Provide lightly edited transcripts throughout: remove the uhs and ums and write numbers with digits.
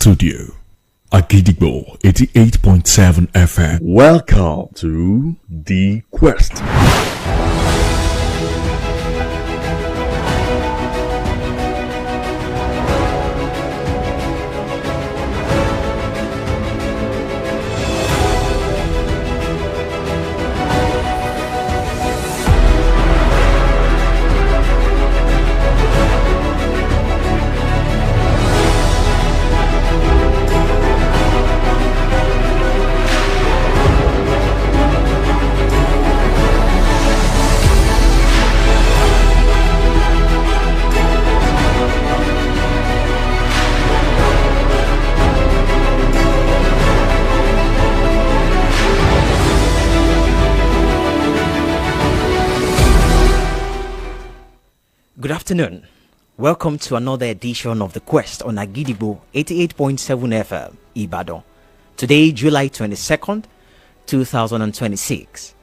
studio. Agidigbo 88.7 FM. Welcome to The Quest. Good afternoon. Welcome to another edition of The Quest on Agidigbo 88.7 FM, Ibadan. Today, July 22nd, 2026.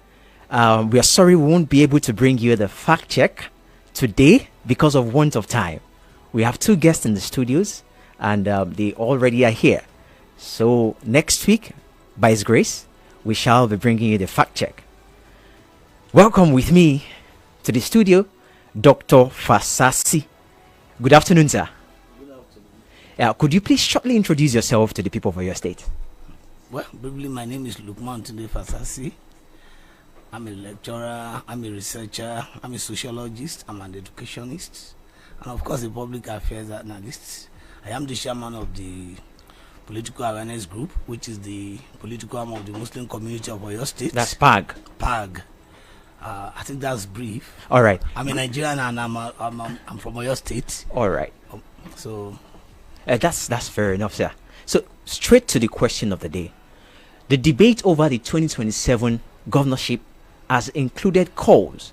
We are sorry we won't be able to bring you the fact check today because of want of time. We have two guests in the studios and they already are here. So next week, by His grace, we shall be bringing you the fact check. Welcome with me to the studio, Dr. Fasasi. Good afternoon, sir. Good afternoon. Could you please shortly introduce yourself to the people of your state? Well, briefly, my name is Lukman Tunde Fasasi. I'm a lecturer, I'm a researcher, I'm a sociologist, I'm an educationist, and of course a public affairs analyst. I am the chairman of the Political Awareness Group, which is the political arm of the Muslim community of Oyo State. That's PAG. PAG. I think that's brief. All right. I'm a Nigerian and I'm from Oyo State. All right. So that's fair enough, sir. So straight to the question of the day. The debate over the 2027 governorship has included calls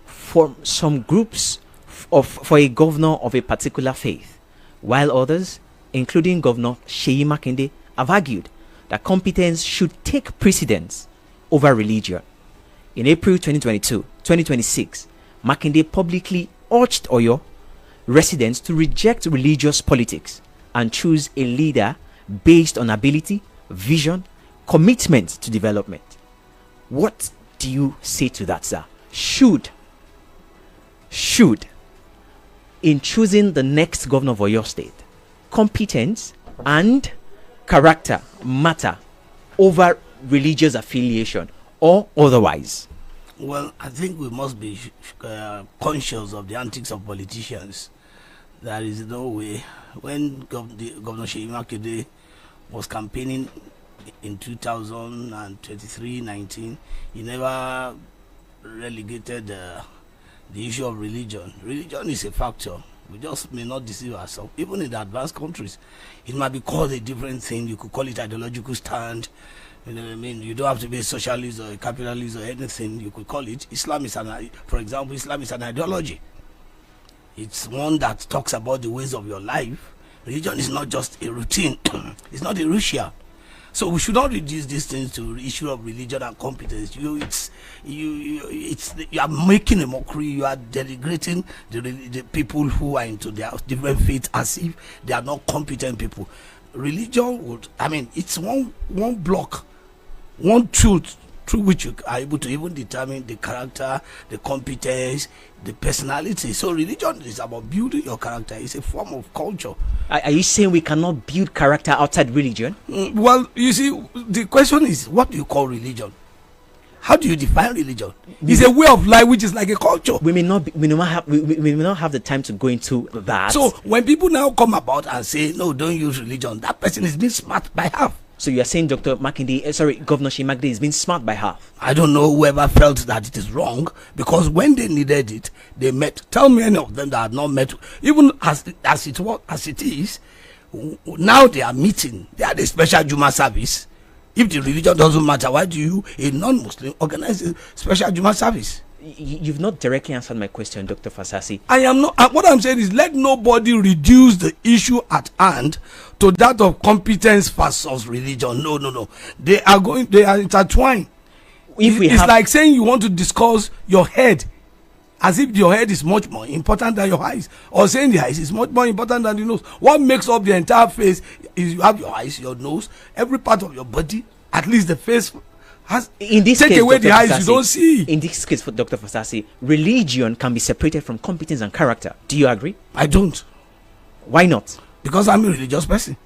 for some groups for a governor of a particular faith, while others, including Governor Seyi Makinde, have argued that competence should take precedence over religion. In April 2026, Makinde publicly urged Oyo residents to reject religious politics and choose a leader based on ability, vision, commitment to development. What do you say to that, sir? Should, in choosing the next governor of Oyo State, competence and character matter over religious affiliation or otherwise? Well, I think we must be conscious of the antics of politicians. There is no way. When Governor Seyi Makinde was campaigning in 2023-19, he never relegated the issue of religion. Religion is a factor. We just may not deceive ourselves. Even in the advanced countries, it might be called a different thing. You could call it ideological stand. You know what I mean? You don't have to be a socialist or a capitalist or anything. You could call it Islam is for example, Islam is an ideology. It's one that talks about the ways of your life. Religion is not just a routine. It's not a ritual. So we should not reduce these things to the issue of religion and competence. You are making a mockery. You are denigrating the people who are into their different faiths as if they are not competent people. Religion it's one block, one truth through which you are able to even determine the character, the competence, the personality. So religion is about building your character. It's a form of culture. Are you saying we cannot build character outside religion? Well, you see, the question is, what do you call religion? How do you define religion? It's a way of life which is like a culture. We may not have the time to go into that. So when people now come about and say, no, don't use religion, that person is being smart by half. So you are saying Governor Seyi Makinde is being smart by half? I don't know whoever felt that it is wrong, because when they needed it, they met. Tell me any of them that had not met, even as it is. Now they are meeting. They had a special Juma service. If the religion doesn't matter, why do you, a non-Muslim, organize a special Juma service? You've not directly answered my question, Dr. Fasasi. I am not. What I'm saying is, let nobody reduce the issue at hand to that of competence versus religion. No. They are intertwined. It's like saying you want to discuss your head as if your head is much more important than your eyes, or saying the eyes is much more important than the nose. What makes up the entire face is you have your eyes, your nose, every part of your body, at least the face has. In this take case, away Dr. the eyes, Fasasi, you don't see. In this case, for Dr. Fasasi, religion can be separated from competence and character. Do you agree? I don't. Why not? Because I'm a religious person.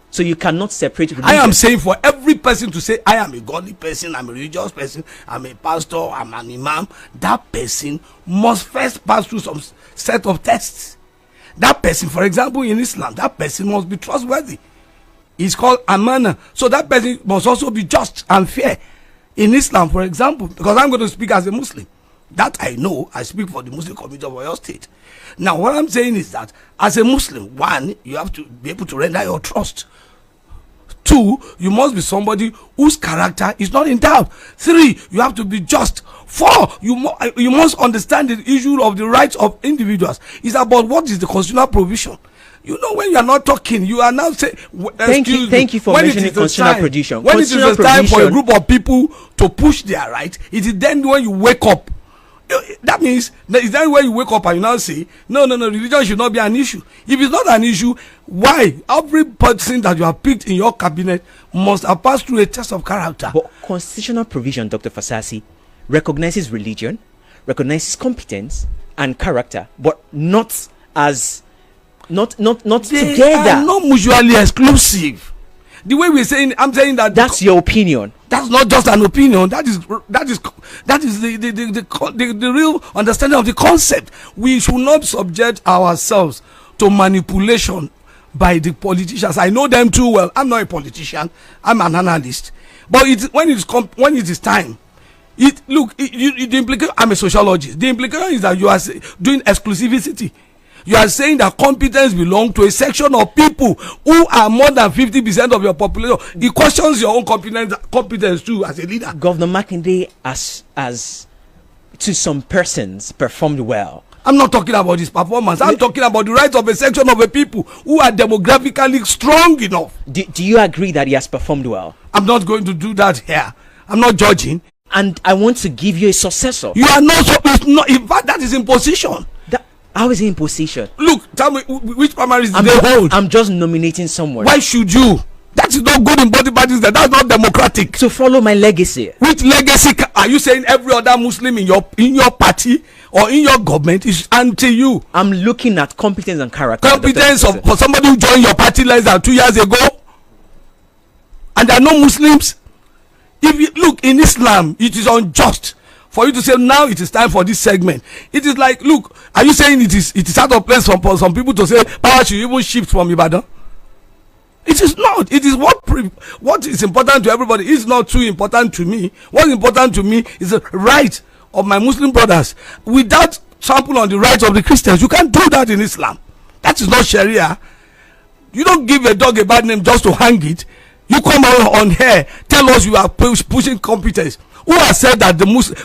So you cannot separate religion. I am saying for every person to say, I am a godly person, I'm a religious person, I'm a pastor, I'm an imam, that person must first pass through some set of tests. That person, for example, in Islam, that person must be trustworthy. It's called amana. So that person must also be just and fair. In Islam, for example, because I'm going to speak as a Muslim, that I know, I speak for the Muslim community of Oyo State. Now, what I'm saying is that as a Muslim, one, you have to be able to render your trust. Two, you must be somebody whose character is not in doubt. Three, you have to be just. Four, you must understand the issue of the rights of individuals. It's about what is the constitutional provision. You know, when you are not talking, you are now saying. Thank you for mentioning constitutional provision. When it is the time for a group of people to push their right, it is then when you wake up. That means is that when you wake up and you now say no, religion should not be an issue. If it's not an issue, why every person that you have picked in your cabinet must have passed through a test of character? But constitutional provision, Dr. Fasasi, recognizes religion, recognizes competence and character, but not as not they together. Are not mutually exclusive. The way we're saying, I'm saying that that's your opinion. That's not just an opinion. That is the real understanding of the concept. We should not subject ourselves to manipulation by the politicians. I know them too well. I'm not a politician. I'm an analyst. But when it is time, the implication. I'm a sociologist. The implication is that you are doing exclusivity. You are saying that competence belongs to a section of people who are more than 50% of your population. It questions your own competence too as a leader. Governor Makinde, as to some persons, performed well. I'm not talking about his performance. I'm talking about the rights of a section of the people who are demographically strong enough. Do you agree that he has performed well? I'm not going to do that here. I'm not judging. And I want to give you a successor. You are not. In fact, that is imposition. How is he in position? Look, tell me which primaries do they hold? I'm just nominating someone. Why should you? That is not good in body parties. That's not democratic. To follow my legacy. Which legacy are you saying every other Muslim in your party or in your government is anti you? I'm looking at competence and character. Competence for somebody who joined your party less than 2 years ago, and there are no Muslims. If you look in Islam, it is unjust for you to say now it is time for this segment. It is like, look, are you saying it is out of place for some people to say power should even shift from Ibadan? It is not. It is what is important to everybody is not too important to me. What's important to me is the right of my Muslim brothers. Without trample on the rights of the Christians, you can't do that in Islam. That is not Sharia. You don't give a dog a bad name just to hang it. You come on here, tell us you are pushing competence. Who has said that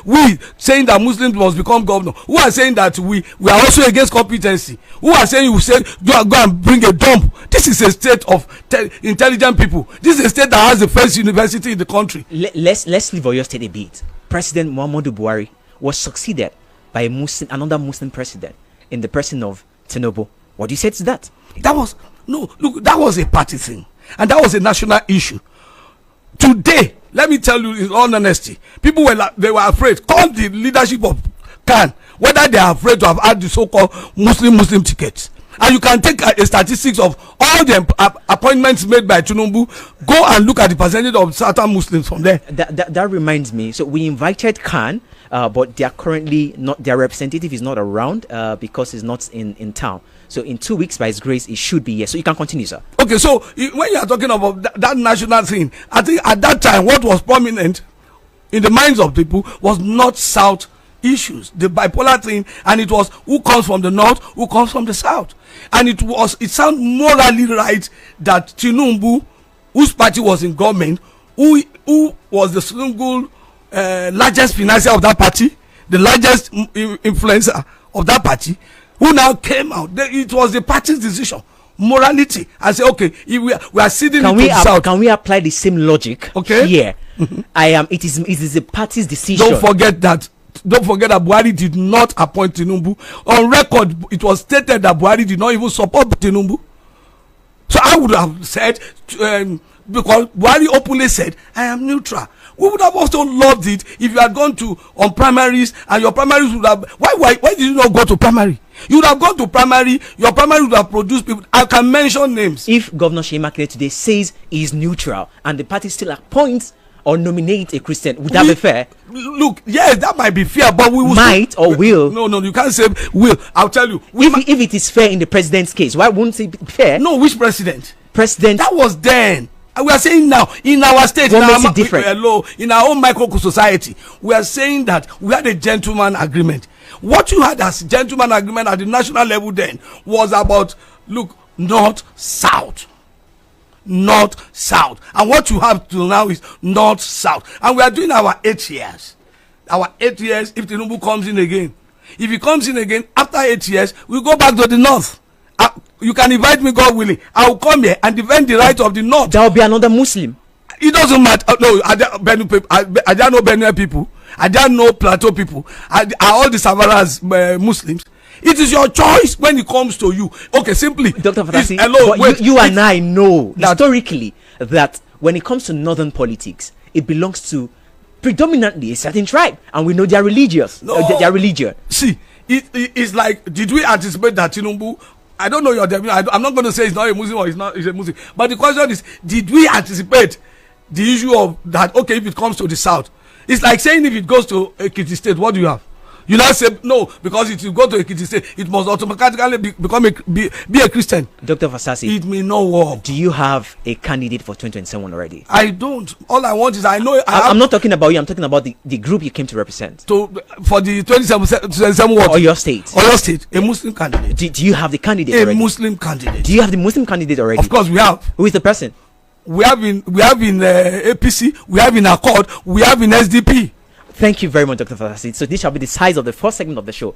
we saying that Muslims must become governor? Who are saying that we are also against competency? Who are saying you say go and bring a dump? This is a state of intelligent people. This is a state that has the first university in the country. Let's leave Oyo State a bit. President Muhammadu Buhari was succeeded by another Muslim president in the person of Tinubu. What do you say to that? That was a party thing, and that was a national issue. Today, let me tell you in all honesty, people were afraid. Call the leadership of CAN whether they are afraid to have had the so-called Muslim tickets. And you can take a statistics of all the appointments made by Tinubu. Go and look at the percentage of certain Muslims from there. That reminds me. So we invited CAN, but they are currently not. Their representative is not around because he's not in town. So in 2 weeks, by His grace, it should be here. So you can continue, sir. Okay, so when you are talking about that national thing, I think at that time, what was prominent in the minds of people was North-South issues, the bipolar thing, and it was who comes from the North, who comes from the South. And it sounds morally right that Tinubu, whose party was in government, who was the single largest financier of that party, the largest influencer of that party, who now came out. It was the party's decision, morality, and say, okay, if we are ceding it to the South. Can we apply the same logic? Okay. Here, it is the party's decision. Don't forget that don't forget that Buhari did not appoint Tinubu. On record, it was stated that Buhari did not even support Tinubu. So I would have said, because Buhari openly said, I am neutral. We would have also loved it if you had gone to on primaries, and your primaries would have. Why did you not go to primary? You would have gone to primary. Your primary would have produced people. I can mention names. If Governor Shea Makinde today says he is neutral and the party still appoints or nominate a Christian, would that be fair? Look, yes, that might be fair, but we will will. No, you can't say will. I'll tell you. If it is fair in the president's case, why wouldn't it be fair? No, which president? That was then. We are saying now in our state, in our own micro society, we are saying that we had a gentleman agreement. What you had as gentleman agreement at the national level then was about, look, north south, and what you have to now is north south, and we are doing our 8 years. Our 8 years. If Tinubu comes in again, if he comes in again after 8 years, we go back to the north. You can invite me, God willing. I will come here and defend the right of the north. There will be another Muslim. It doesn't matter. No, I don't know Benue people. I don't know Plateau people. Are all the Savaras Muslims? It is your choice when it comes to you. Okay, simply. Dr. Fasasi, you and I know historically that when it comes to northern politics, it belongs to predominantly a certain tribe, and we know they are religious. No. They are religious. See, it's like, did we anticipate that Tinubu? I don't know your definition. I'm not going to say he's not a Muslim or he's a Muslim. But the question is, did we anticipate the issue of that? Okay, if it comes to the south, it's like saying if it goes to Ekiti State, what do you have? You now say no, because if you go to Ekiti State, it must automatically be a Christian. Dr. Fasasi, it may not work. Do you have a candidate for 2027 already? I don't. All I want is I'm not talking about you. I'm talking about the group you came to represent. For the 2027 what? Or your state. A Muslim candidate. Do you have the candidate already? A Muslim candidate. Do you have the Muslim candidate already? Of course we have. Who is the person? We have in APC. We have in Accord. We have in SDP. Thank you very much, Dr. Fasasi. So this shall be the size of the first segment of the show.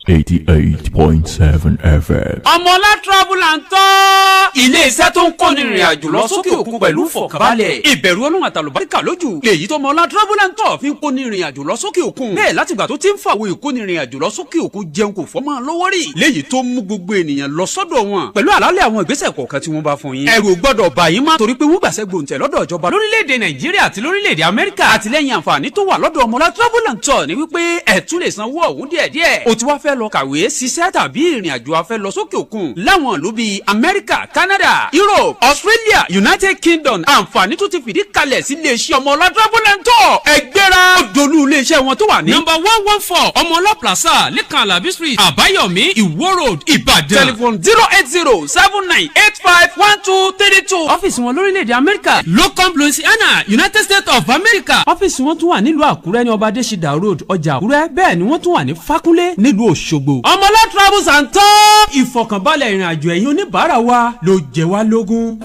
88.7 FM. Ọmọlá travel and tour. Ilé-iṣẹ́ tó ń kọ́ni ìrìn àjò lọ sókè òkun pẹ̀lú fọ̀kànbalẹ̀. Ìbẹ̀rù Ọlọ́run àtàlùbáríkà lójú. Lèyí tó Ọmọlá travel and tour fi ń kọ́ni ìrìn àjò lọ sókè òkun. Bẹ́ẹ̀ látìgbà tó ti ń fàwọn ìkọ́ni ìrìn àjò lọ sókè òkun jẹun kò fọ́ máa lọ́wọ́ rí. Léyìí tó mú gbogbo ènìyàn lọ sọ́dọ̀ wọn. Pẹ̀lú àlàálẹ̀ àwọn ìgbésẹ̀ kọ̀ọ̀kan tí wọ́n bá fún yín. Ẹ̀rù gbọ́dọ̀ bà yín má torí pé wọ́n gbàṣẹ́ gbòǹtẹ̀ lọ́dọ̀ ìjọba lórílẹ̀‐èdè Nàìjíríà àti lórílẹ̀‐èdè Amẹ́ríkà. Àtìlẹ́yìn àǹfààní tó wà lọ́dọ̀ Ọmọlá travel and tour ni wípé ẹ tún lè sanwó ọ̀hún díẹ̀díẹ̀. O ti wá fẹ́ lọ kàwé ṣiṣẹ́ tàbí ìrìn àjò afẹ́ lọ sókè òkun láwọn ìlú bíi Amẹ́ríkà, Canada, Europe, Australia, United Kingdom. Àǹfààní tó ti fìdí kalẹ̀ sí iléeṣẹ́ Ọmọlá travel and tour. Ẹgbẹ́ra òdòlú iléeṣẹ́ wọn tó wà ní. Number 114 Ọmọlá Plaza Lẹ́kan Alabi Street, Àbáyọ̀mí, Ìwó Road, Ìbàdàn. Telephone 08079851232. Ọ́fíìsì wọn lórílẹ̀‐èdè Amẹ́ríkà. Locum Louisiana, United States of America. Ọ́fíìsì wọn tún wà nílùú Àkúrẹ́ ní Ọba Adéṣidà Road, ọjà Àkúrẹ́. Bẹ́ẹ̀ ni wọ́n tún wà ní Fákúnlé nílùú Òṣogbo. Ọmọlá travels and tour. Ìfọ̀kànbalẹ̀ ìrìn àjò ẹ̀yin oníbàárà wa ló jẹ wá lógún.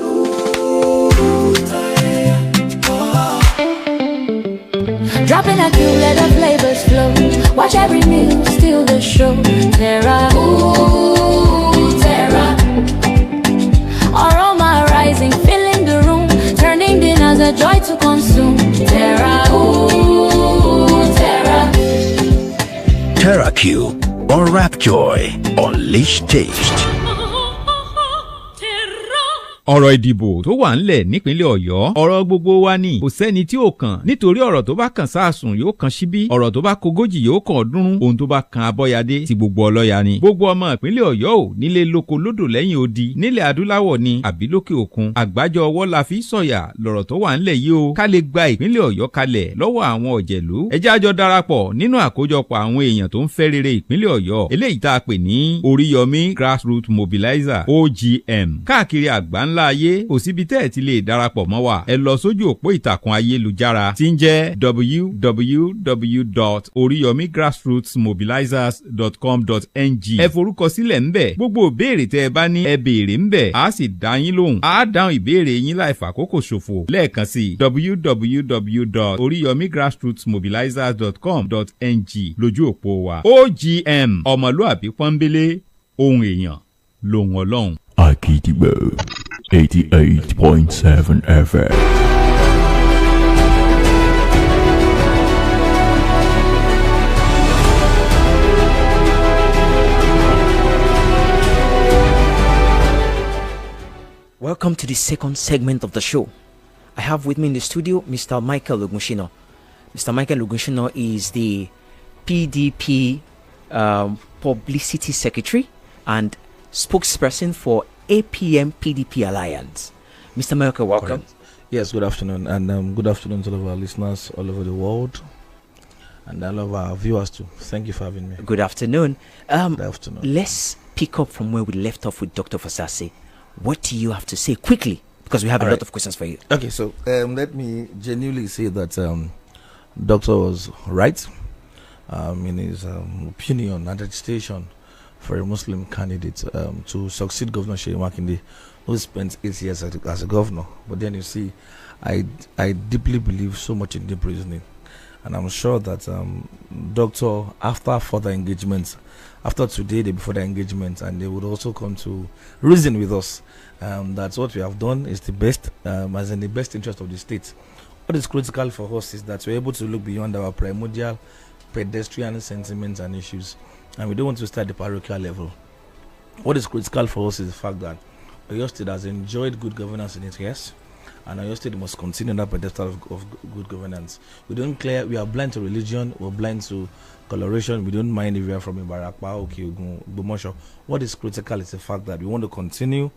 Dropping a cue, let the flavors flow. Watch every meal, steal the show. Terra, ooh, Terra. Aroma rising, filling the room, turning dinners a joy to consume. Terra, ooh, Terra. Terra Q. Unwrap joy, unleash taste. ọ̀rọ̀ ìdìbò tó wà ńlẹ̀ nípínlẹ̀ Ọ̀yọ́ ọ̀rọ̀ gbogbo wa ni kò sẹ́ni tí ó kàn nítorí ọ̀rọ̀ tó bá kàn sáàsùn yóò kàn síbí ọ̀rọ̀ tó bá kogójì yóò kàn ọ̀ọ́dúnrún ohun tó bá kan abọ́yadé ti gbogbo ọlọ́ya ni gbogbo ọmọ ìpínlẹ̀ Ọ̀yọ́ ò nílé lóko lódò lẹ́yìn odi nílẹ̀ adúláwọ̀ ni àbí lókè òkun àgbájọ ọwọ́ la fi sọ̀yà lọ̀rọ̀ tó wà ńlẹ̀ yìí o ká lè gba ìpínlẹ̀ Ọ̀yọ́ kalẹ̀ lọ́wọ́ àwọn ọ̀jẹ̀lú ẹ jẹ́ a jọ darapọ̀ nínú àkójọpọ̀ àwọn èèyàn tó ń fẹ́ rere ìpínlẹ̀ Ọ̀yọ́ eléyìí tá a pè ní Oríyọmí Grassroots Mobilizer OGM káàkiri àgbáńlá ayé kò síbi tẹ́ ẹ̀ ti lè darapọ̀ mọ́ wa ẹ lọ sójú òpó ìtàkùn ayélujára tí ń jẹ́ www.oriyomigrassrootsmobilizers.com.ng ẹ forúkọ sílẹ̀ ńbẹ̀ gbogbo ìbéèrè tẹ́ ẹ bá ní ẹ béèrè ńbẹ̀ á sì dá yín lóhùn á dáhùn ìbéèrè yín láì fàkókò ṣòfò lẹ́ẹ̀kan sí www.oriyomigrassrootsmobilizers.com.ng lójú òpó wa OGM ọmọlúàbí pọ́nbélé ohun èèyàn lóhùn Ọlọ́run. Akidibo 88.7 FM. Welcome to the second segment of the show. I have with me in the studio Mr. Michael Ogunshina. Mr. Michael Ogunshina is the PDP Publicity Secretary and spokesperson for APM PDP Alliance. Mr. Michael, welcome. Correct. Yes, good afternoon, and good afternoon to all of our listeners all over the world, and all of our viewers too. Thank you for having me. Good afternoon. Good afternoon. Let's pick up from where we left off with Dr. Fasasi. What do you have to say quickly? Because we have a lot of questions for you. Okay, so let me genuinely say that Doctor was right in his opinion and agitation for a Muslim candidate to succeed Governor Sheyi Makinde, who spent 8 years as a governor. But then you see, I deeply believe so much in deep reasoning, and I'm sure that Doctor, after further engagements, after today, day before the engagement, and they would also come to reason with us that what we have done is the best, as in the best interest of the state. What is critical for us is that we're able to look beyond our primordial pedestrian sentiments and issues, and we don't want to start at the parochial level. What is critical for us is the fact that Oyo State has enjoyed good governance in its years, and Oyo State must continue that pedestal of good governance. We are blind to religion, we're blind to coloration, we don't mind if we are from Ibarakpa, Ogun, Bomosho. What is critical is the fact that we want to continue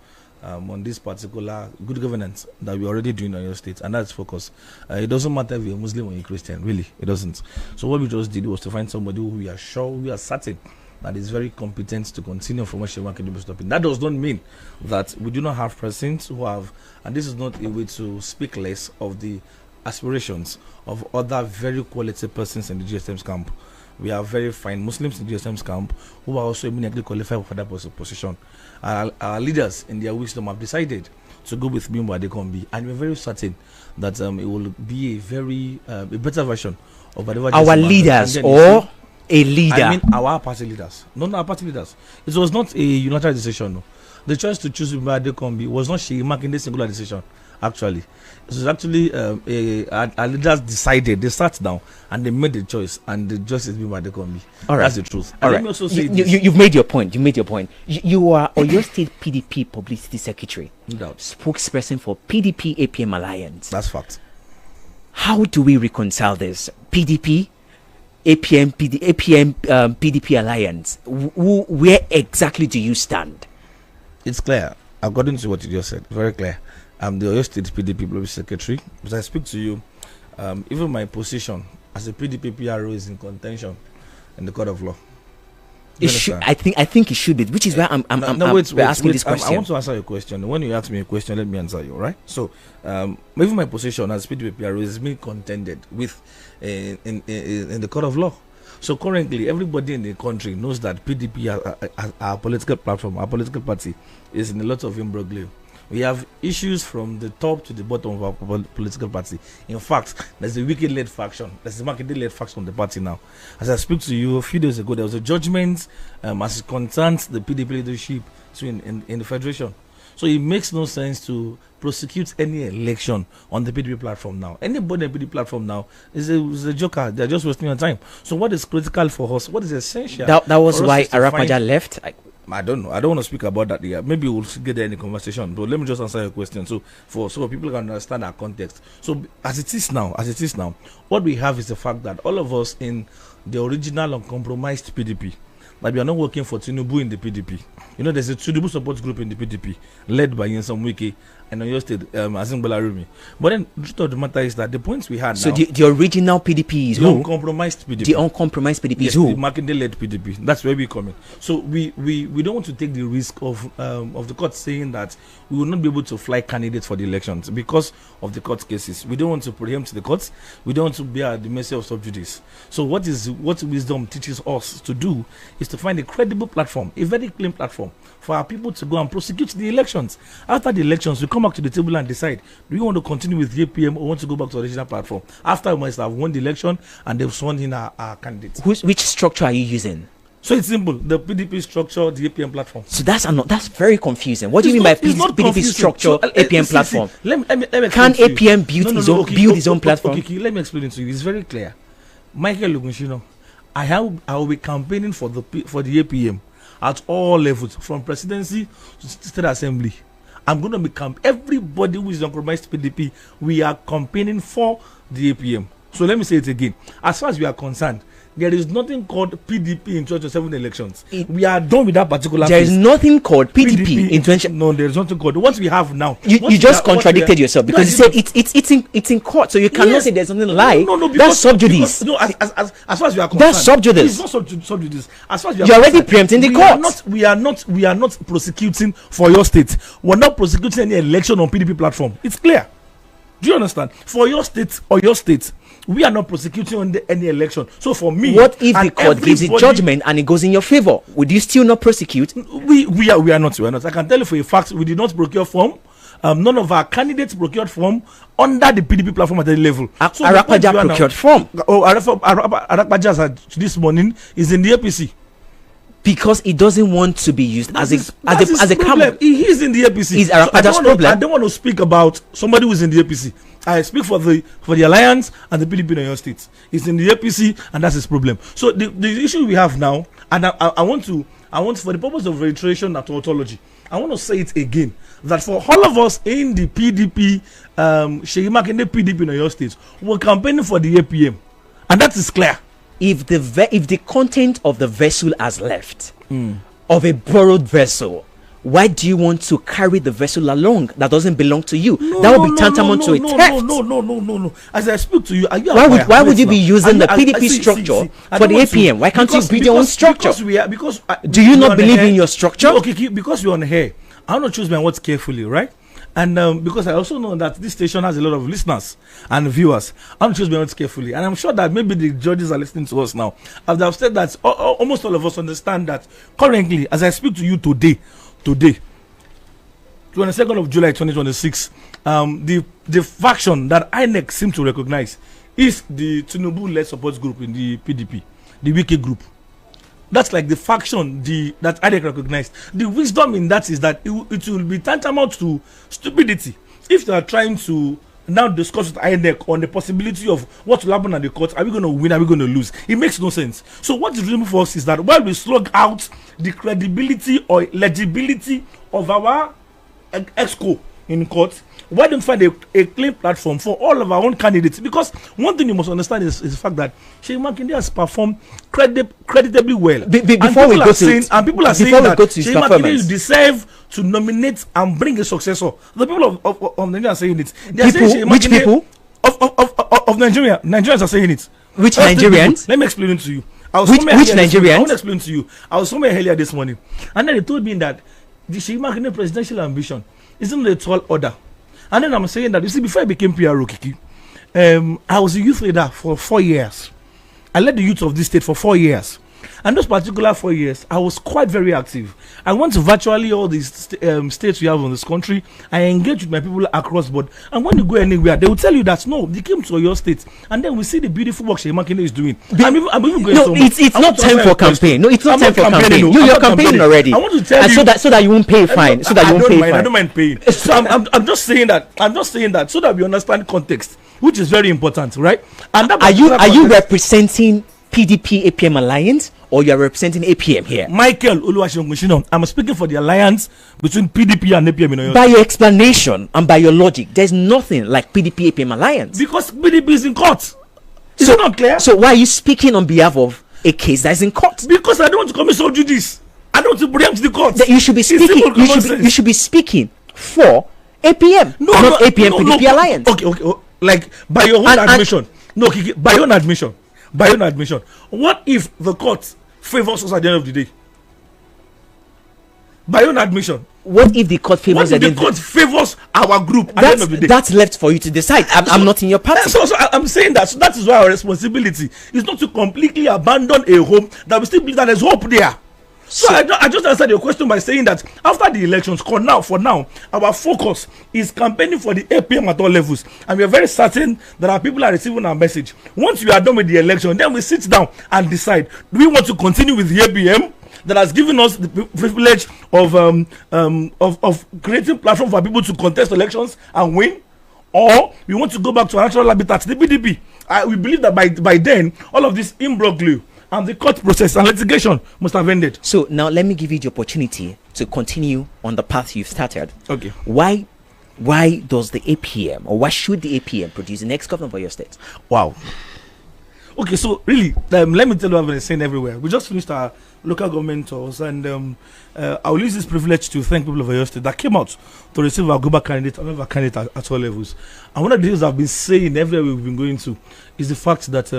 on this particular good governance that we're already doing on your state, and that's focus. It doesn't matter if you're Muslim or you're Christian, really, it doesn't. So what we just did was to find somebody who we are sure, we are certain that is very competent to continue from what Sheyi Makinde was stopping. That does not mean that we do not have persons who have, and this is not a way to speak less of the aspirations of other very quality persons in the GSM's camp. We have very fine Muslims in the GSM's camp who are also immediately qualified for that position. Our leaders, in their wisdom, have decided to go with Bimbo Adekombi, and we're very certain that it will be a better version of whatever. Our leaders, or a leader? I mean, our party leaders. No, our party leaders. It was not a unilateral decision. No. The choice to choose Bimbo Adekombi was not Sheyi Makinde's singular decision. Actually, it was actually our leaders decided. They sat down and they made the choice, and the choice is Bimbo Adekombi. All right, that's the truth. All right. Let me also say you've made your point. You are Oyo State PDP Publicity Secretary, no doubt, spokesperson for PDP APM Alliance. That's fact. How do we reconcile this? PDP, APM, PDP Alliance. Where exactly do you stand? It's clear, according to what you just said. Very clear. I'm the Oyo State PDP Public Secretary. As I speak to you, even my position as a PDP PRO is in contention in the court of law. I think it should be, which is why I'm asking this question. I want to answer your question. When you ask me a question, let me answer you, right? So, even my position as PDP PRO is being contended with in the court of law. So currently, everybody in the country knows that PDP, our political platform, our political party, is in a lot of imbroglio. We have issues from the top to the bottom of our political party. In fact, there's a wicked-led faction. There's a market-led faction on the party now. As I speak to you a few days ago, there was a judgment as it concerns the PDP leadership in the federation. So it makes no sense to prosecute any election on the PDP platform now. Anybody on the PDP platform now is a joker. They're just wasting your time. So what is critical for us? What is essential? That was why Arapaja left. I don't know. I don't want to speak about that yet. Maybe we'll get there in the conversation. But let me just answer your question. So people can understand our context. So as it is now, what we have is the fact that all of us in the original uncompromised PDP, like we are not working for Tinubu in the PDP. You know, there's a Tinubu support group in the PDP led by Nyesom Wike and Oyo State, Azim Bolarumi. But then the truth of the matter is that the points we had so now, the original PDP is the who? Uncompromised PDP. The uncompromised PDP is who? The Makinde-led PDP. That's where we come in. So we don't want to take the risk of the court saying that we will not be able to fly candidates for the elections because of the court cases. We don't want to preempt the courts. We don't want to be at the mercy of sub judice. So what wisdom teaches us to do is to find a credible platform, a very clean platform for our people to go and prosecute the elections. After the elections, we come back to the table and decide, do we want to continue with the APM or want to go back to the original platform? After we must have won the election and they've sworn in our candidates. Which structure are you using? So it's simple. The PDP structure, the APM platform. So that's very confusing. What do you mean by PDP structure, APM platform? Let me Can APM build his own platform? Okay, let me explain it to you. It's very clear. Michael Ogunshina, I will be campaigning for the APM at all levels, from presidency to state assembly. I'm going to become everybody who is compromised PDP. We are campaigning for the APM. So let me say it again. As far as we are concerned, there is nothing called PDP in 2027 elections. We are done with that particular. There is nothing called PDP in 20. No, there is nothing called. What we have now. You just contradicted yourself, because you said it's in court, so you cannot say there's something like. No, that's sub judice. No, as far as we are concerned, that's sub judice. It's not sub judice. As far as we are you're already preempting the court. We are not prosecuting for your state. We're not prosecuting any election on PDP platform. It's clear. Do you understand? For your state or your state, we are not prosecuting on any election. So for me, what if the court gives a judgment and it goes in your favor? Would you still not prosecute? We are not. I can tell you for a fact, we did not procure form. None of our candidates procured form under the PDP platform at any level. So Arakpaja procured form. Arakpaja this morning is in the APC. Because he doesn't want to be used as a camel. He is in the APC. Is Arakpaja's problem? I don't want to speak about somebody who is in the APC. I speak for the Alliance and the PDP in your state. He's in the APC, and that's his problem. So the issue we have now, and I want for the purpose of reiteration and tautology, I want to say it again, that for all of us in the PDP, Sheyimak in the PDP in your state, we're campaigning for the APM, and that is clear. If the content of the vessel has left, of a borrowed vessel, why do you want to carry the vessel along that doesn't belong to you? That would be tantamount to a theft. No. As I speak to you, why would you be using the PDP structure for the APM? Why can't you build your own structure? Do you not believe in your structure? Okay, because we're on here, I want to choose my words carefully, right? And because I also know that this station has a lot of listeners and viewers, I'm choosing my words carefully. And I'm sure that maybe the judges are listening to us now. As I've said that almost all of us understand that currently, as I speak to you today, 22nd of July 2026, the faction that INEC seem to recognize is the Tinubu-led support group in the PDP, the Wiki group. That's like the faction that INEC recognized. The wisdom in that is that it will be tantamount to stupidity if they are trying to now discuss with INEC on the possibility of what will happen at the court. Are we going to win? Are we going to lose? It makes no sense. So what is reasonable for us is that while we slug out the credibility or legibility of our EXCO in court, why don't we find a clean platform for all of our own candidates? Because one thing you must understand is the fact that Sheyi Makinde has performed creditably well. Before we go to Sheyi Makinde deserve to nominate and bring a successor. The people of Nigeria are saying it. They are saying which people? Of Nigeria. Nigerians are saying it. Which Nigerians? Let me explain it to you. Which Nigerians? I want to explain to you. I was somewhere earlier this morning, and then they told me that the Sheyi Makinde presidential ambition isn't a tall order. And then I'm saying that, you see, before I became PRO, Kiki, I was a youth leader for 4 years. I led the youth of this state for 4 years. And those particular 4 years, I was quite very active. I went to virtually all these states we have in this country. I engaged with my people across board. And when you go anywhere, they will tell you that, no, they came to your state. And then we see the beautiful work Sheyi Makinde is doing. I'm even going it's not time for campaign. No, it's not time for campaign. You're campaigning already. I want to tell you. So that you won't pay fine. I don't mind paying. So I'm just saying that so that we understand context, which is very important, right? And are you representing PDP APM alliance, or you are representing APM here? Michael Ogunshina, I'm speaking for the alliance between PDP and APM. By your explanation and by your logic, there's nothing like PDP APM alliance. Because PDP is in court. Is it not clear? So why are you speaking on behalf of a case that is in court? Because I don't want to commit sub judice. I don't want to preempt the court. You should be speaking. You should be speaking for APM, not APM PDP alliance. Okay. Like by your own admission. By your own admission. By your own admission. What if the court favors us at the end of the day? By your own admission. What if the court favors us? What if the court favors our group at the end of the day? That's left for you to decide. I'm not in your party. So I'm saying that. So that is why our responsibility is not to completely abandon a home that we still believe that there's hope there. So I just answered your question by saying that after the elections, for now, our focus is campaigning for the APM at all levels, and we are very certain that our people are receiving our message. Once we are done with the election, then we sit down and decide: do we want to continue with the APM that has given us the privilege of creating platform for people to contest elections and win, or we want to go back to our natural habitat, the PDP? We believe that by then, all of this imbroglio and the court process and litigation must have ended. So now let me give you the opportunity to continue on the path you've started. Okay. Why does the APM, or why should the APM produce the next governor of your state? Wow. Okay, so really, let me tell you what I've been saying everywhere. We just finished our local government tours, and I'll use this privilege to thank people of Oyo State that came out to receive our global candidate, another candidate at all levels. And one of the things I've been saying everywhere we've been going to is the fact that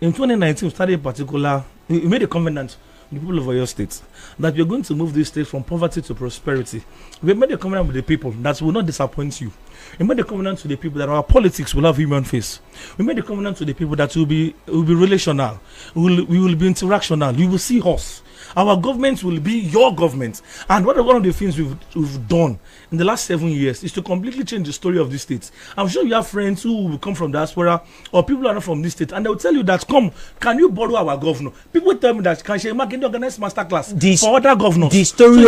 in 2019, we started in particular, we made a covenant with the people of Oyo State that we're going to move this state from poverty to prosperity. We made a covenant with the people that will not disappoint you. We made a covenant to the people that our politics will have human face. We made a covenant to the people that will be relational. We will be interactional. You will see us. Our government will be your government. And one of the things we've done in the last 7 years is to completely change the story of this state. I'm sure you have friends who will come from diaspora or people who are not from this state, and they will tell you that, come, can you borrow our governor? People tell me that, can Shema can organize masterclass for other governors? The story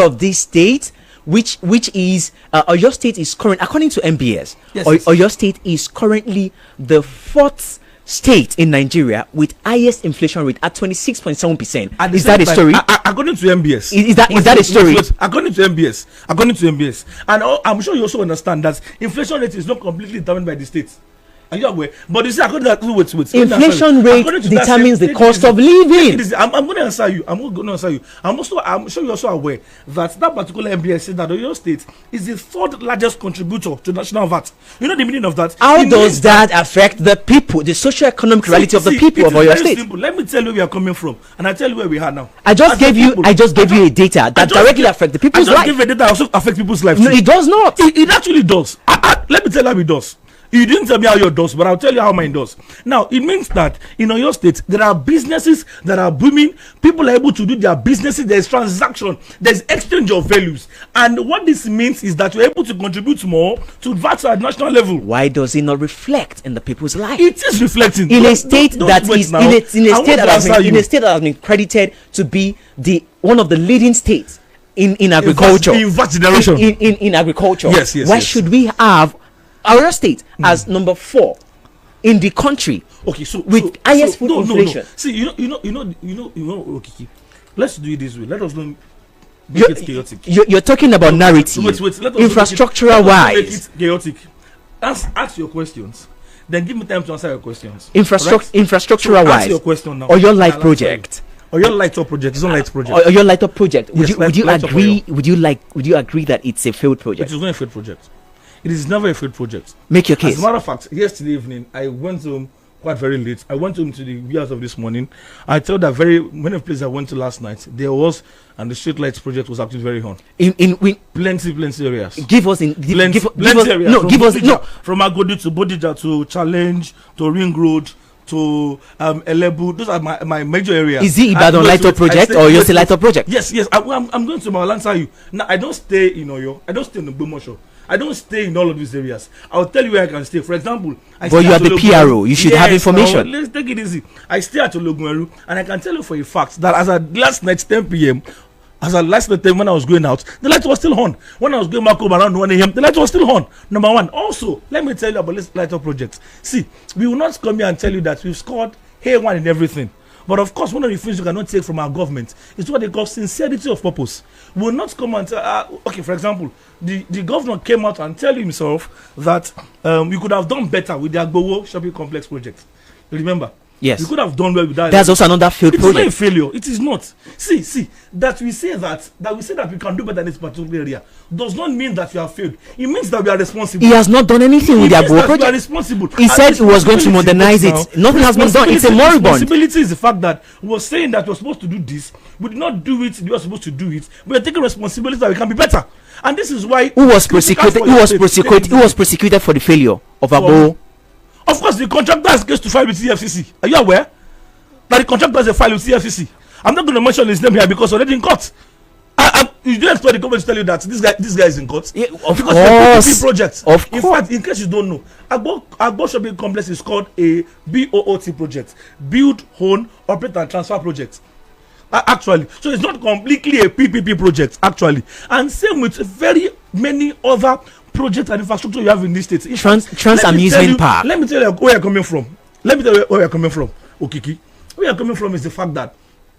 of this state, which is Oyo State is current, according to MBS, Oyo State is currently the 4th state in Nigeria with highest inflation rate at 26.7%. Is that a story? According to MBS. Is that a story? According to MBS. And I'm sure you also understand that inflation rate is not completely determined by the states. Are you aware? But you see, according to that, wait. Inflation rate determines the cost of living. I'm going to answer you. I'm sure you're also aware that particular MBS says that Oyo State is the 3rd largest contributor to national VAT. You know the meaning of that? How does that affect the people, the socio-economic reality of the people of Oyo State? Simple. Let me tell you where we are coming from, and I tell you where we are now. I just gave you a data that directly affects the people's life. I just gave a data that also affects people's life. No, it does not. It actually does. Let me tell you how it does. You didn't tell me how your does, but I'll tell you how mine does. Now, it means that in Oyo State, there are businesses that are booming. People are able to do their businesses. There's transaction. There's exchange of values. And what this means is that you're able to contribute more to VAT at national level. Why does it not reflect in the people's life? It is reflecting. In a state that has been credited to be one of the leading states in agriculture. In VAT generation. In agriculture. Yes. Why should we have our state as number 4 in the country? Okay, so with highest food inflation. No. See, you know. Okay, let's do it this way. Let us not make it chaotic. You're talking about narrative. Wait. Infrastructural wise. Make it chaotic. Ask your questions. Then give me time to answer your questions. Infrastructural wise. Answer your question now. Or your light project. Or your light up project. It's not light project. Or your light up project. Would you agree that it's a failed project? It is not a failed project. It is never a failed project. Make your case. As a matter of fact, yesterday evening, I went home quite very late. I went home to the years of this morning. I told that many places I went to last night, there was, and the street lights project was actually very on. In plenty areas. Give us areas. From Agodi to Bodija to Challenge to Ring Road to Elebu. Those are my major areas. Is it Ibadan light up project or Oyo State light up project? Yes. I'm going to answer you. Now, I don't stay in Oyo. I don't stay in Ogbomosho. I don't stay in all of these areas. I'll tell you where I can stay. For example, but you are the PRO. You should have information. Let's take it easy. I stay at Ologuneru, and I can tell you for a fact that as at last night 10 p.m., when I was going out, the light was still on. When I was going back home around 1 a.m., the light was still on. Number one. Also, let me tell you about this light up project. See, we will not come here and tell you that we've scored A1 in everything. But of course, one of the things you cannot take from our government is what they call sincerity of purpose. We will not come and tell, okay, for example, the governor came out and tell himself that we could have done better with the Agbowo shopping complex project. You remember? Yes. We could have done well with that. That's also another failed project. It's not a failure. It is not. See, that we say that we can do better in this particular area does not mean that we have failed. It means that we are responsible. He has not done anything with the Agbowo project. We are responsible. He said he was going to modernize it. Nothing has been done. It's a moribund. Responsibility is the fact that we were saying that we were supposed to do this. We did not do it. We were supposed to do it. We are taking responsibility that we can be better. And this is why. Who was prosecuted? Who was prosecuted for the failure of Agbowo? Of course, the contractor has case to file with CFCC. Are you aware that the contractor has a file with CFCC? I'm not going to mention his name here because already in court. You don't expect the government to tell you that this guy is in court. Yeah, of because course. it's a PPP project. Of in course. fact, in case you don't know, Agbo Shopping Complex is called a BOOT project, Build, Own, Operate and Transfer project. Actually, so it's not completely a PPP project actually, and same with very many other projects and infrastructure you have in this state. Trans amusement park. Let me tell you where you're coming from. Okiki. Where you're coming from is the fact that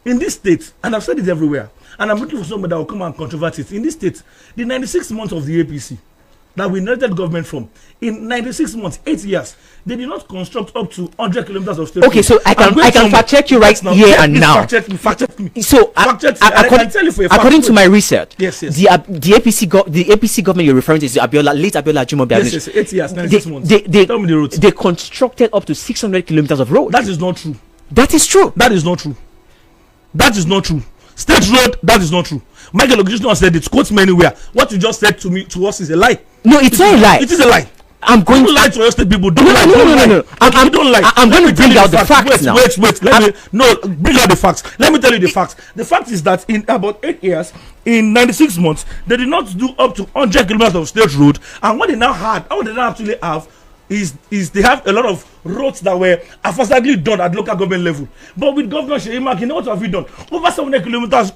in this state, and I've said it everywhere, and I'm looking for somebody that will come and controvert it. In this state, the 96 months of the APC that we inherited government from, in 96 months, 8 years, they did not construct up to 100 kilometers of state. Okay, so I can fact check you right here and now. Fact check me. So according to my research, yes. The APC government you're referring to is late Abiola Jumobi. Yes, 8 years, 96 months. Tell me the route. They constructed up to 600 kilometers of road. That is not true. That is true. That is not true. That is not true. State road, that is not true. Michael Ogunshina said it. Quotes me anywhere. What you just said to us is a lie. No, it's not a lie. It is a lie. I'm going to lie to your state people. Don't lie. No. Don't lie. I'm going to bring out the facts now. Wait. Bring out the facts. Let me tell you the facts. The fact is that in about 8 years, in 96 months, they did not do up to 100 kilometers of state road. And what they now actually have is they have a lot of roads that were affordably done at local government level. But with Governor Sheyi Makinde, what have we done? Over 700 kilometers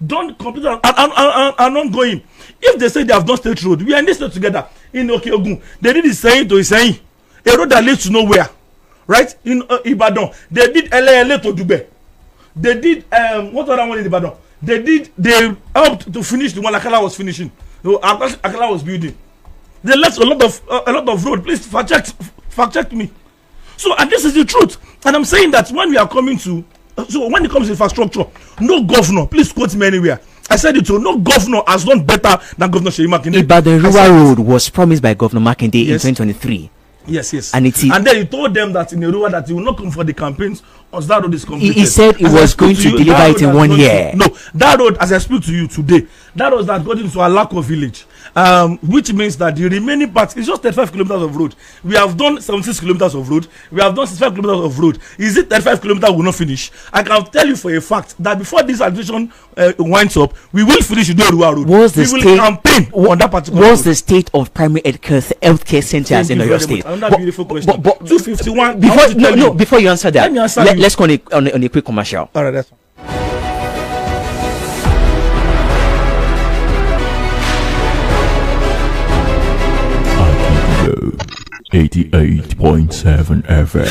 done complete and ongoing. If they say they have done state road, we are in this state together in Okeogun. They did Iseyin to Iseyin, a road that leads to nowhere, right? In Ibadan, they did LA to Dube. They did what other one in Ibadan? They helped to finish the one Akala was finishing. Akala was building. They left a lot of road. Please fact check me. So, and this is the truth. And I'm saying that when we are coming to, so when it comes to infrastructure, no governor, please quote me anywhere. I said it too. No governor has done better than Governor Sheyi Makinde. Ibadan Rural Road was promised by Governor Makinde in 2023. Yes. And then he told them that in Yoruba that he will not come for the campaigns until that road is completed. He said he was going to deliver it in 1 year. No, that road, as I speak to you today, that road that got into Alako village, which means that the remaining part is just 35 kilometers of road. We have done 76 kilometers of road. We have done 65 kilometers of road. Is it 35 kilometers will not finish? I can tell you for a fact that before this administration winds up, we will finish the Rural Road. We will campaign on that particular road. The state of primary healthcare centers in your state? Another beautiful question. 251. Before you answer that, let me answer you. Let's go on a quick commercial. All right, that's fine. 88.7 FM.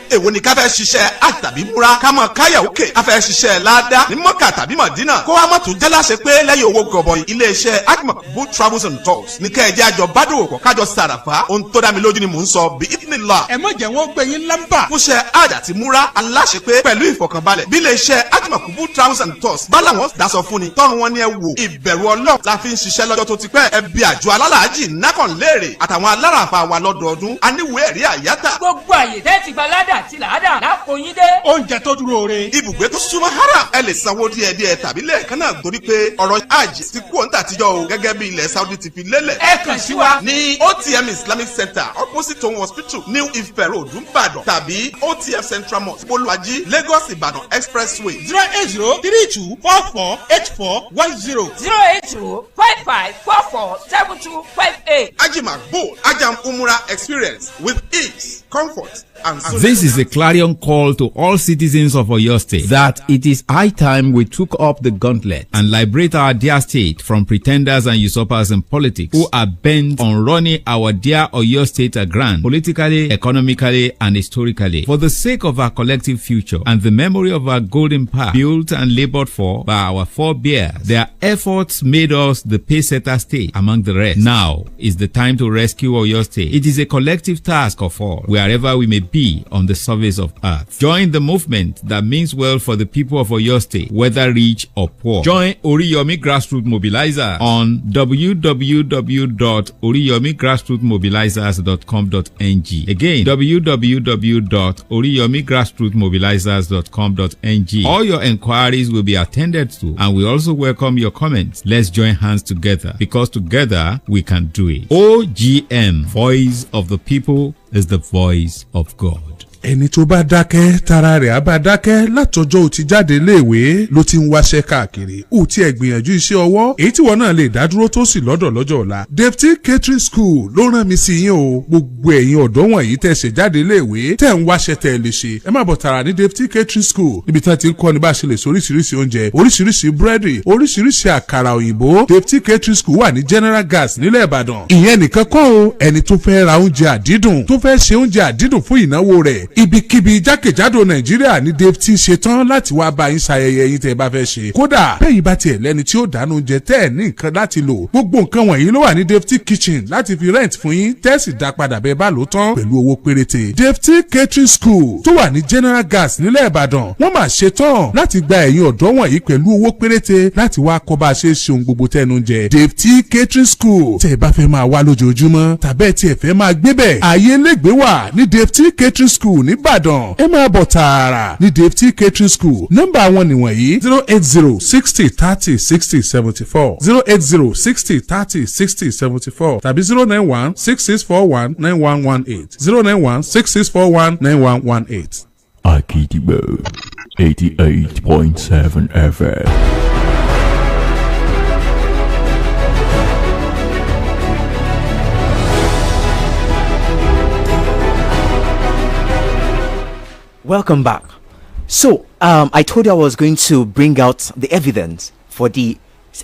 Èwo ni ká fẹ́ ṣiṣẹ́ àtàbí múra ká mọ̀ káyà òkè ká fẹ́ ṣiṣẹ́ ládàá ní Mọ́kà tàbí Mọ̀dínà kó wá mọ̀tún jálàṣe pé lẹ́yìn owó gọbọi iléeṣẹ́ Akimabo Travels and Tours ní kẹ́ẹ̀jẹ́ àjọ bádòwòpọ̀ kájọ sàràfà ohun tó dá mi lójú ni mò ń sọ bí ìdínlá. Ẹ má jẹ́ wọ́n gbé yín lámbà. Fúnṣẹ́ àjà ti múra aláṣepé pẹ̀lú ìfọ̀kànbalẹ̀ bí iléeṣẹ́ Akimabo Travels and Tours bá làwọn dáṣọ fún ni tọ́run wọn ni ẹ wò ìbẹ̀rù Ọlọ́run la fi ń ṣiṣẹ́ lọ́jọ́ tó ti pẹ́ ẹbí àjọ alálàájì nákàn léèrè àtàwọn alárànfà wa lọ́dọọdún aníwèé ẹ̀rí àyátà. Gbogbo àyè tẹ́ ti gba ládà àti làádà lápò yín dé. Oúnjẹ tó dúró re. Ibùgbé tó súnmọ́ haram ẹ lè sanwó díẹ̀díẹ̀ tàbí lẹ́ẹ̀kan náà torí pé ọ̀rọ̀ hajj ti kú òǹtà àtijọ́ o gẹ́gẹ́ bí ilẹ̀ Saudi ti fi lélẹ̀. Ẹ kàn sí wa ní OTM Islamic Center opposite Town Hospital New Ife Road Ìbàdàn tàbí OTF Central Mosque Bolúwàjí Lagos Ìbàdàn Expressway 08032448410 08055447258. Ajimagbo Ajam Umrah experience with ease, comfort. This is a clarion call to all citizens of Oyo State that it is high time we took up the gauntlet and liberate our dear state from pretenders and usurpers in politics who are bent on running our dear Oyo State aground politically, economically, and historically. For the sake of our collective future and the memory of our golden past built and labored for by our forebears, their efforts made us the pacesetter state among the rest. Now is the time to rescue Oyo State. It is a collective task of all, wherever we may be on the surface of earth. Join the movement that means well for the people of Oyo State, whether rich or poor. Join Oriyomi Grassroots Mobilizer on www.oriyomigrassrootsmobilizers.com.ng. Again, www.oriyomigrassrootsmobilizers.com.ng. All your enquiries will be attended to, and we also welcome your comments. Let's join hands together, because together we can do it. OGM, Voice of the People, is the voice of God. ẹni tó bá dákẹ́ tara rẹ̀ á bá dákẹ́ látọjọ́ ó ti jáde léèwé ló ti ń wáṣẹ́ káàkiri ó tiẹ̀ gbìyànjú iṣẹ́ ọwọ́ èyí tí wọ́n náà lè dádúró tó sì lọ́dọ̀ lọ́jọ́ ọ̀la. Deputy Catering School ló rán mi sí yín o gbogbo ẹ̀yin ọ̀dọ́ wọ̀nyí tẹ̀ ṣe jáde léèwé tẹ̀ ń wáṣẹ́ tẹ̀ lè ṣe ẹ má bọ̀ tààrà ní Deputy Catering School níbi tí wọ́n ti ń kọ́ ní bá a ṣe lè so oríṣiríṣi oúnjẹ oríṣiríṣi búrẹ́dì oríṣiríṣi àkàrà òyìnbó. Deputy Catering School wà ní General Gas nílẹ̀ Ìbàdàn. ìyẹn nìkan kọ́ o ẹni tó fẹ́ ra oúnjẹ àdídùn tó fẹ́ ṣe oúnjẹ àdídùn fún ìnáwó rẹ̀ ibikíbi jákèjádò Nàìjíríà ní Deputy ṣetán láti wá bá yín ṣayẹyẹ yín tẹ́ bá fẹ́ ṣe. kódà bẹ́yìn bá tiẹ̀ lẹ́ni tí ó dáná oúnjẹ tẹ́ ẹ̀ ní nǹkan láti lò gbogbo nǹkan wọ̀nyí ló wà ní Deputy Kitchen láti fi rent fún yín tẹ́sì dá padà bẹ́ẹ̀ bá lò tán pẹ̀lú owó péréte. Deputy Catering School tó wà ní General Gas nílẹ̀ Ìbàdàn wọ́n máa ṣetán láti gba ẹ̀yin ọ̀dọ́ wọ̀nyí pẹ̀lú owó péréte láti wá kọ́ bá a ṣe ṣe ohun gbogbo tẹ́nu jẹ. Deputy Catering School tẹ́ ẹ bá fẹ́ máa wá lójoojúmọ́ tàbẹ́ tí ẹ fẹ́ máa gbé bẹ̀ ààyè lẹ́gbẹ̀ẹ́ wà ní Deputy Catering School nìbàdàn ẹ máa bọ̀ tààrà ní Deputy Catering School nọ́mbà wọn nìwọ̀nyí 080 60 30 60 74 080 60 30 60 74 tàbí 091 6641 9118 091 6641 9118. Akidibo 88.7 FM. Welcome back. So, I told you I was going to bring out the evidence for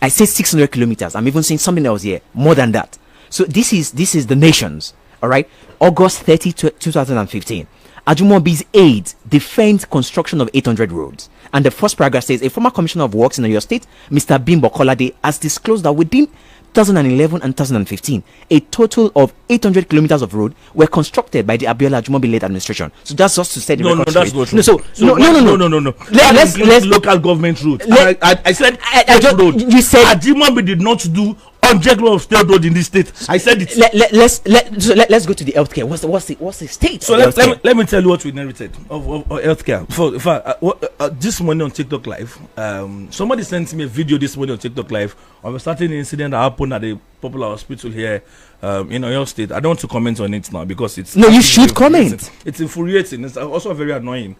I said 600 kilometers. I'm even saying something else here, more than that. So this is the nations, all right? August 30, 2015. Ajumobi's aide defends construction of 800 roads. And the first paragraph says, a former commissioner of works in your state, Mr. Bimbo Kolade, has disclosed that within 2011 and 2015, a total of 800 kilometers of road were constructed by the Abiola Ajumobi-led administration. So that's just to set the record straight. That's not true. No. Let's local government route. I said road. You said Ajumobi did not do 100 of state road in this state. I said it. Let's go to the healthcare. What's the state? So let me tell you what we inherited of healthcare. This morning on TikTok Live, somebody sent me a video this morning on TikTok Live of a certain incident that happened at a popular hospital here in your state. I don't want to comment on it now because it's you should comment. It's infuriating. It's also very annoying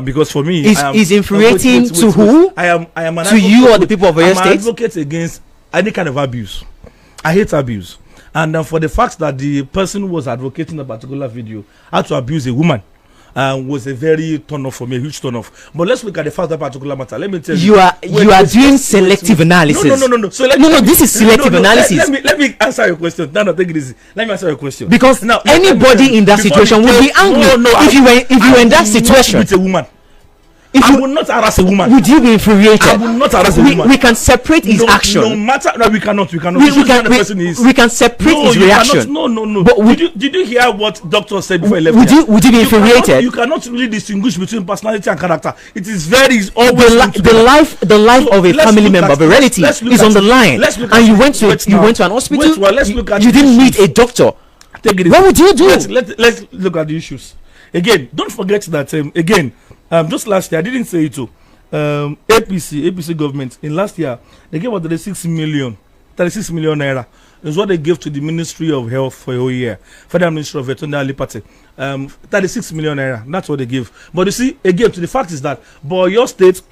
because for me, is infuriating to who? I am an to you or the people of your state. I'm an advocate against any kind of abuse. I hate abuse, and for the fact that the person who was advocating a particular video had to abuse a woman was a very turn off for me, a huge turn off. But let's look at the fact of that particular matter. Let me tell you, you are doing selective analysis. No. So this is selective analysis. Let me answer your question. No, take it easy. Let me answer your question. Because now anybody in that situation would be angry if you were in that situation. With a woman. I will not harass a woman. Would you be infuriated? I will not harass a woman. We can separate his action. No matter. No, we cannot. We can separate his reaction. No. But did you hear what doctor said before he left? Would you be infuriated? You cannot really distinguish between personality and character. It is always the life of a family member, of a relative, is on the line. And you went to an hospital. You didn't meet a doctor. What would you do? Let's look at the issues. Again, don't forget that just last year, I didn't say it too. APC government in last year, they gave out 36 million naira. Is what they gave to the Ministry of Health for a whole year. Federal Ministry of Veterinary Liberty. 36 million naira. That's what they give. But you see, again, to the fact is that your state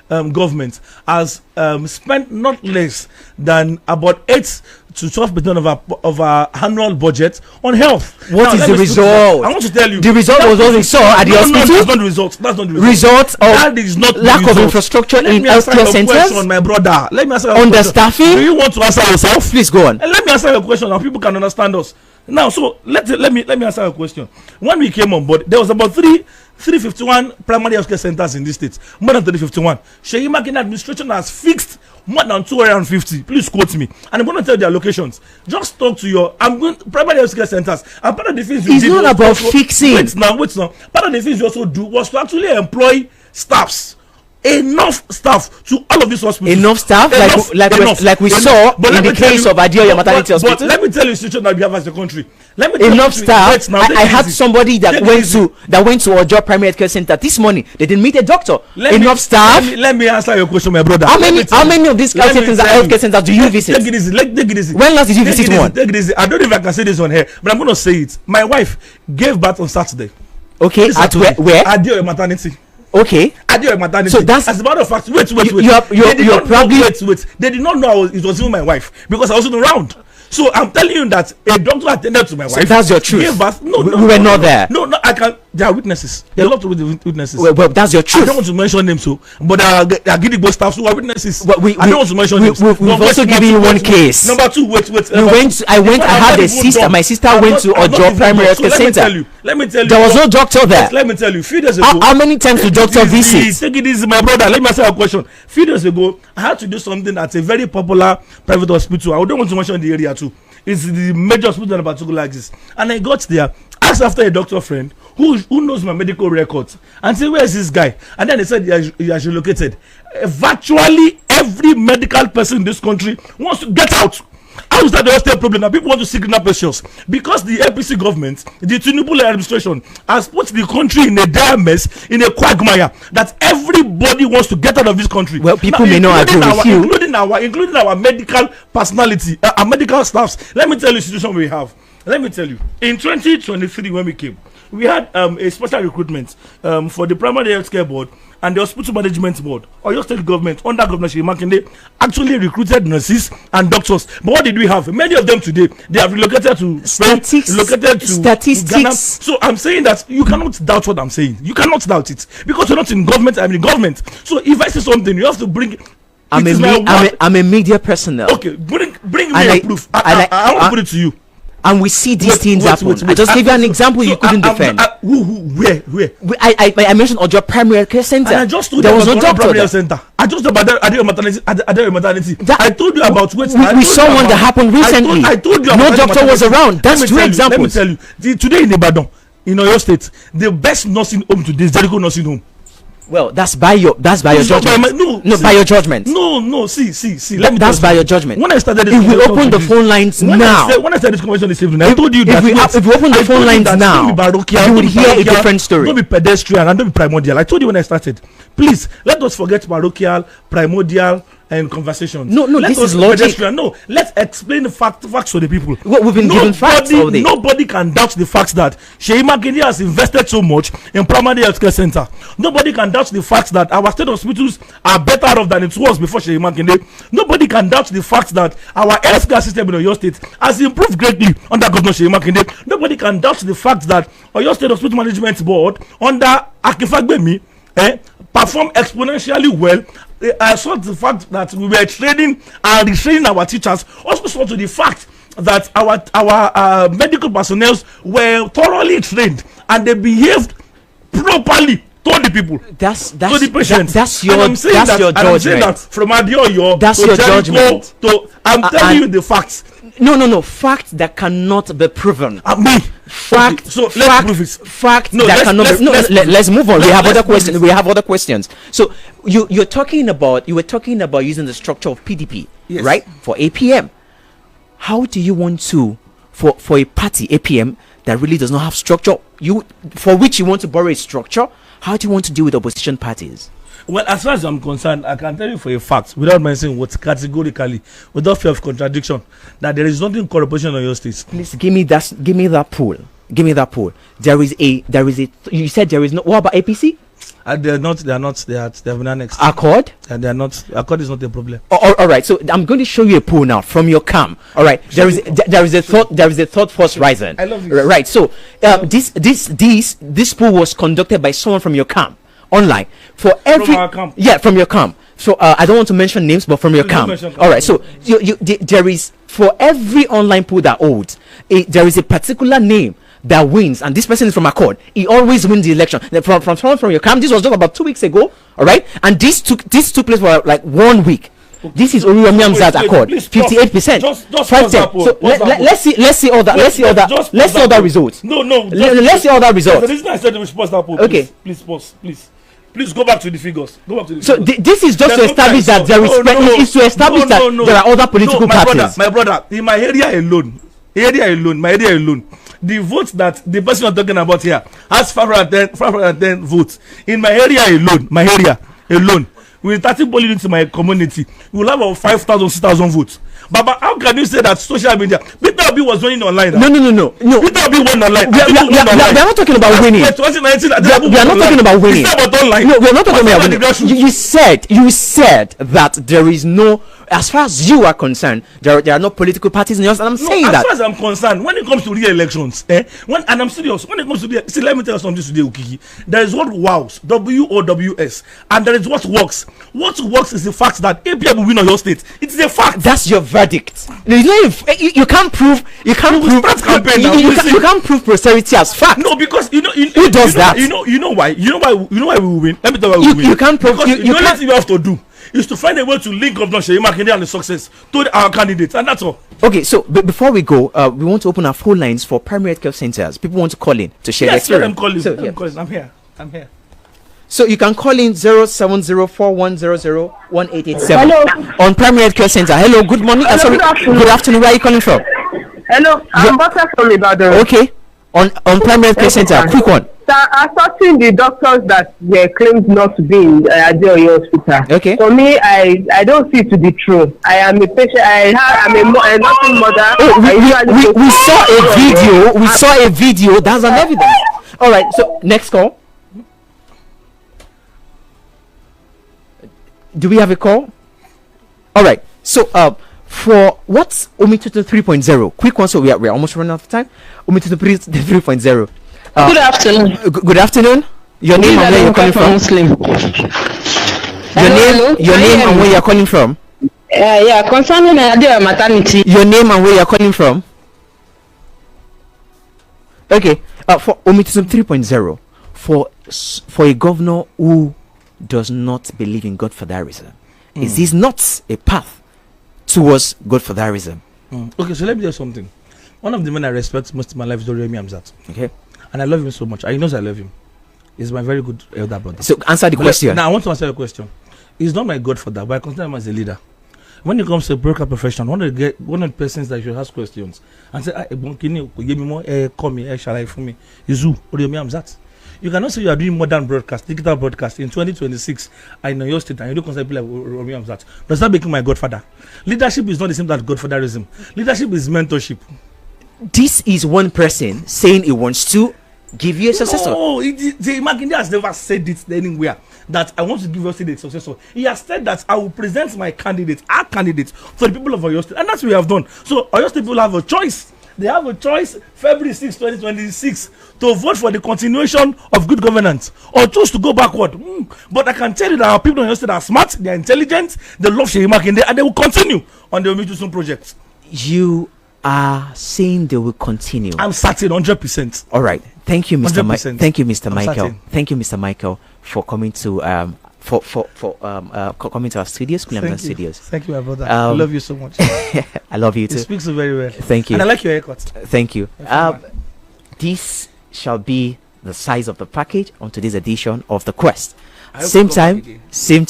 government has spent not less than about 8 to 12% of our annual budget on health. What is the result? I want to tell you. The result was what we saw at the hospital. That's not the result. Result of that is not lack of infrastructure in healthcare centers. My brother, let me answer your understaffing. Do you want to answer yourself? Please go on. Let me answer your question now. People can understand us. Now, so let me answer your question. When we came on board, there was about 351 primary healthcare centers in this state. More than 351. Sheyi Makinde administration has fixed more than 250. Please quote me. And I'm going to tell their locations. Just talk to primary healthcare centers. And part of the things you did. It's not about fixing. Wait now. Part of the things you also do was to actually employ staffs. Enough staff to all of these hospitals. Enough staff, like we saw in the case of Adeoyo Maternity Hospital. But let me tell you the situation that we have as a country. Enough staff. I had somebody that went to Ojo Primary Healthcare Center this morning. They didn't meet a doctor. Enough staff. Let me answer your question, my brother. How many of these healthcare centers do you visit? Take it easy. Take it easy. When last did you visit one? Take it easy. I don't know if I can say this on here, but I'm going to say it. My wife gave birth on Saturday. Okay, at where? At your maternity. Okay. At your maternity. So that's, as a matter of fact, wait. You're probably wait. They did not know it was even my wife because I wasn't around. So I'm telling you that a doctor attended to my wife. So that's your truth. Gave birth. No, we were not there. No, I can. There are witnesses. There are a lot of witnesses. Well, that's your truth. I don't want to mention names, but there are Gidigbo staff who are witnesses. Well, I don't want to mention names. We've also given you one case. Number two, wait. I had a sister. My sister went to Ojo Primary Health Center. Let me tell you. There was no doctor there. Let me tell you. Few days ago. How many times did doctor visit? Take it easy, my brother. Let me ask you a question. Few days ago, I had to do something at a very popular private hospital. I don't want to mention the area too. It's the major hospital in particular like this. And I got there, asked after a doctor friend who knows my medical records, and said, where is this guy? And then they said he has relocated. Virtually every medical person in this country wants to get out. How is that the hostel problem? Now people want to see greener pastures because the APC government, the Tinubu administration, has put the country in a dire mess, in a quagmire that everybody wants to get out of this country. Well, people may not agree with you, including our medical personality, our medical staffs. Let me tell you the situation we have. Let me tell you, in 2023 when we came, we had a special recruitment for the primary health care board and the hospital management board. Oyo state government under Governor Seyi Makinde actually recruited nurses and doctors. But what did we have? Many of them today, they have relocated to statistics. Ghana. So I'm saying that you cannot doubt what I'm saying. You cannot doubt it because you're not in government. I'm in government. So if I say something, you have to bring. I'm a media personnel. Okay, bring me a proof. I want to put it to you. And we see these things happen. I just gave you an example you couldn't defend. Where? I mentioned Ojo Primary Care Center. And I just told there you was about no doctor Primary there. Center. I just about maternity. I told you about we saw one that happened recently. I told you no doctor was around. That's two examples. Let me tell you. Today in Ibadan, in Oyo State, the best nursing home today is Jericho Nursing Home. Well, that's by your judgment. By your judgment. No. See. That's by your judgment. When I started this, if we open the phone lines now, when I started this conversation this evening, I told you that if we open the phone lines now, you would hear a different story. Don't be pedestrian and don't be primordial. I told you when I started. Please let us forget parochial, primordial, and conversation. No, this is logic. No, let's explain the facts to the people. Well, we've been given facts all day. Nobody can doubt the fact that Seyi Makinde has invested so much in primary health care center. Nobody can doubt the fact that our state hospitals are better off than it was before Seyi Makinde. Nobody can doubt the fact that our health care system in Oyo State has improved greatly under Governor Seyi Makinde. Nobody can doubt the fact that Oyo State Hospital Management Board under Akinfagbemi perform exponentially well. I saw the fact that we were training and retraining our teachers. Also saw to the fact that our medical personnel were thoroughly trained and they behaved properly to the people. That's to the patients. That's your judgment. I'm saying that from Adeoyo that's to your Jericho judgment. I'm telling you the facts. No. Fact that cannot be proven. Fact. Okay, so let's prove it. Fact that cannot be. No, let's move on. We have other questions. So you were talking about using the structure of PDP, yes, right? For APM. How do you want to for a party APM that really does not have structure, for which you want to borrow a structure? How do you want to deal with opposition parties? Well, as far as I'm concerned, I can tell you for a fact, without mentioning what categorically, without fear of contradiction, that there is nothing corruption on your state. Please give me that pool. Give me that pool. There is a. You said there is no. What about APC? They have been annexed. Accord? They are not. Accord is not a problem. All right. So I'm going to show you a pool now from your cam. All right. There is a thought force rising. I love this. Right. So this pool was conducted by someone from your cam online for every. From our camp. Yeah, from your camp. So I don't want to mention names, but from your camp. All right. So there is, for every online pool that holds, there is a particular name that wins, and this person is from Accord. He always wins the election. From your camp. This was just about 2 weeks ago. All right, and this took place for like 1 week. Okay. This is Oriyomi at Accord, 58%. So let's see all that. Let's see all that results. No. Let's see all that results. The reason I said we should pause that poll. Okay. Please pause. Please go back to the figures. So this is just to establish that there is to establish that there are other political parties. My brother, in my area alone, the votes that the person I'm talking about here has 510 votes. In my area alone, with 30 polling units in my community, we will have about 5,000, 6,000 votes. But how can you say that social media? Peter Obi was winning online. No. Peter Obi won online. We are not talking about winning. We are not talking about winning. It's about online. No, we are not talking about winning. You said that there is no. As far as you are concerned, there are no political parties in yours, and I'm saying that. As far as I'm concerned, when it comes to re-elections, and I'm serious, when it comes to see, let me tell you something today, Ukiki. There is what wows, WOWS, and there is what works. What works is the fact that APM will win on your state. It's a fact. That's your verdict. You can't prove. You can't prove posterity as fact. No, because who does that? You know why? You know why we will win. Let me tell you why we will win. You can't prove. Because the only thing you have to do is to find a way to link Governor Seyi Makinde and the success to our candidates, and that's all. Okay, so before we go, we want to open our phone lines for primary healthcare centers. People want to call in to share their experience. I'm calling. I'm here. So you can call in 07041001887. Hello. On primary healthcare center. Hello, good morning. Hello, good afternoon. Where are you calling from? Hello, I'm Bata from Ibadan. Okay. On primary healthcare center, quick one. Sir, assaulting the doctors that were claimed not to be in Adeoye Hospital. Okay. For me, I don't see it to be true. I am a patient. I'm a nursing mother. Oh, we saw a video. We saw a video. That's an evidence. All right. So next call. Do we have a call? All right. So for what's Omitutu 3.0? Quick one. So we are almost running out of time. Omitutu 3.0. Good afternoon. Good afternoon. Your name and where you're calling from? Muslim. Your name and where you're calling from? Yeah, concerning the maternity. Your name and where you're calling from? Okay. For Omitism 3.0, for a governor who does not believe in godfatherism, is this not a path towards godfatherism? Okay, so let me tell you something. One of the men I respect most in my life is Doremi Amzat. Okay. And I love him so much. He knows I love him. He's my very good elder brother. So answer the question. Now I want to answer your question. He's not my godfather, but I consider him as a leader. When it comes to broker profession, one of the persons that should ask questions and say, call me, shall I for me? Is who? Amzat. You cannot say you are doing modern broadcast, digital broadcast in 2026. I know your state and you don't consider people like Romeo Amzat. Does that become my godfather? Leadership is not the same as godfatherism. Leadership is mentorship. This is one person saying he wants to give you a successor. No, Makinde has never said it anywhere that I want to give your state a successor. He has said that I will present my candidate, our candidate, to the people of Oyo State, and that's what we have done. So Oyo State people have a choice. They have a choice February 6, 2026 to vote for the continuation of good governance or choose to go backward. But I can tell you that our people in Oyo State are smart, they are intelligent, they love Seyi Makinde, and they will continue on the Omitusun project. You are saying they will continue. I'm certain 100%. All right. Thank you, Mr. Thank you, Mr. Michael. Certain. Thank you, Mr. Michael, for coming to coming to our studios, Studios. Thank you, my brother. I love you so much. I love you too. You speak so very well. Thank you. And I like your haircut. Thank you. This shall be the size of the package on today's edition of The Quest. Same time, same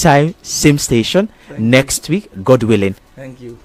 station. Next week, God willing. Thank you.